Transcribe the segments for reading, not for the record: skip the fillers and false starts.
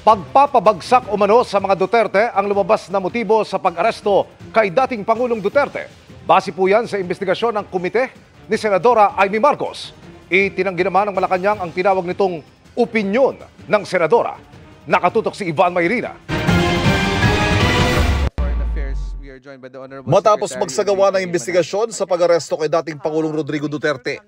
Pagpapabagsak umano sa mga Duterte ang lumabas na motibo sa pag-aresto kay dating Pangulong Duterte. Base po yan sa investigasyon ng komite ni Senadora Amy Marcos. Itinanggi naman ng Malacanang ang tinawag nitong opinyon ng Senadora. Nakatutok si Ivan Mayrina. Matapos magsagawa ng investigasyon sa pag-aresto kay dating Pangulong Rodrigo Duterte,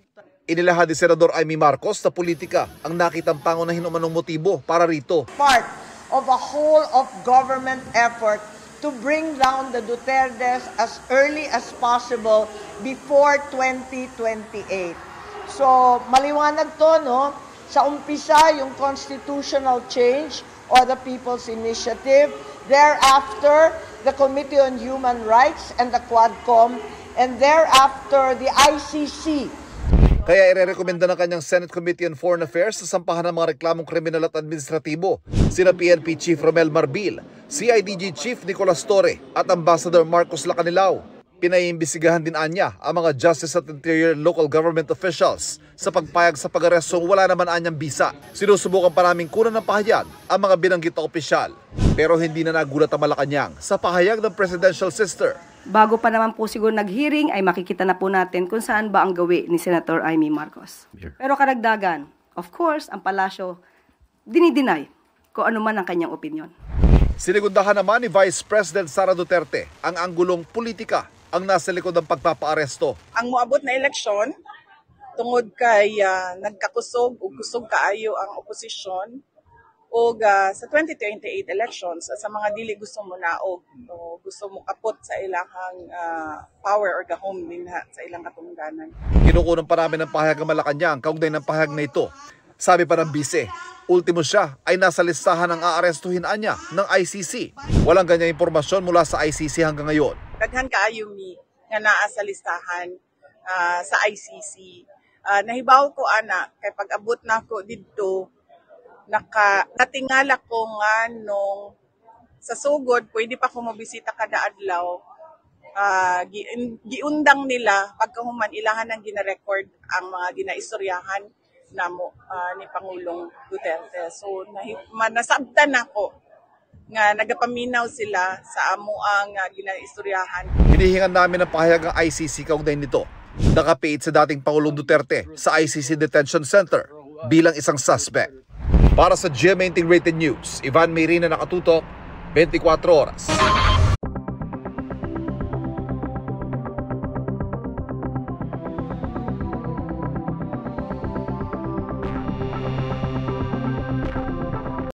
inilahad ni Senador Amy Marcos na politika ang nakitang pangunahin umanong motibo para rito. Part of a whole of government effort to bring down the Dutertes as early as possible before 2028. So, maliwanag to, no? Sa umpisa, yung constitutional change or the People's Initiative. Thereafter, the Committee on Human Rights and the Quadcom. And thereafter, the ICC. Kaya irerekomenda ng kanyang Senate Committee on Foreign Affairs sa sampahan ng mga reklamong kriminal at administratibo sina PNP Chief Romel Marbil, CIDG Chief Nicolas Torre at Ambassador Marcos Lacanilao. Pinaiimbestigahan din anya ang mga Justice at Interior Local Government officials sa pagpayag sa pag-arestong wala naman anyang bisa. Sinusubukan pa naming kunan ng pahayag ang mga binanggit na opisyal. Pero hindi na nagulat ang Malacanang sa pahayag ng Presidential Sister. Bago pa naman po siguro nag-hearing ay makikita na po natin kung saan ba ang gawi ni Senator Amy Marcos. Pero karagdagan, of course, ang palasyo dinideny kung ano man ang kanyang opinion. Sinigundahan naman ni Vice President Sara Duterte ang anggulong politika ang nasa likod ng pagpapaaresto. Ang moabot na eleksyon, tungod kay nagkakusog o kusog kaayo ang oposisyon, o sa 2028 elections, sa mga dili gusto mo naog o gusto mo kapot sa ilahang power or gahom din sa ilang katungdanan. Kinukunan pa namin ng pahayag ng Malacanang kaugnay ng pahayag na ito. Sabi pa ng bise, ultimo siya ay nasa listahan ng aarestuhin anya ng ICC. Walang ganyang impormasyon mula sa ICC hanggang ngayon. Daghan kaayo mi nga naa sa listahan sa ICC. Nahibaw ko ana kay pag-abot nako didto natingala ko nga nung sa sugod pwede pa ko mabisita kada adlaw. Giundang nila pagkahuman ilahan ng gina-record ang mga ginaistoryahan namo ni Pangulong Duterte. So nasabtan ako nga nagapaminaw sila sa amo ang ginaistoryahan. Hinihingan namin ang pahayag ng ICC kaugnay nito. Nakapaid sa dating Pangulong Duterte sa ICC Detention Center bilang isang suspect. Para sa GMA Integrated News, Ivan Mayrina, nakatutok, 24 oras.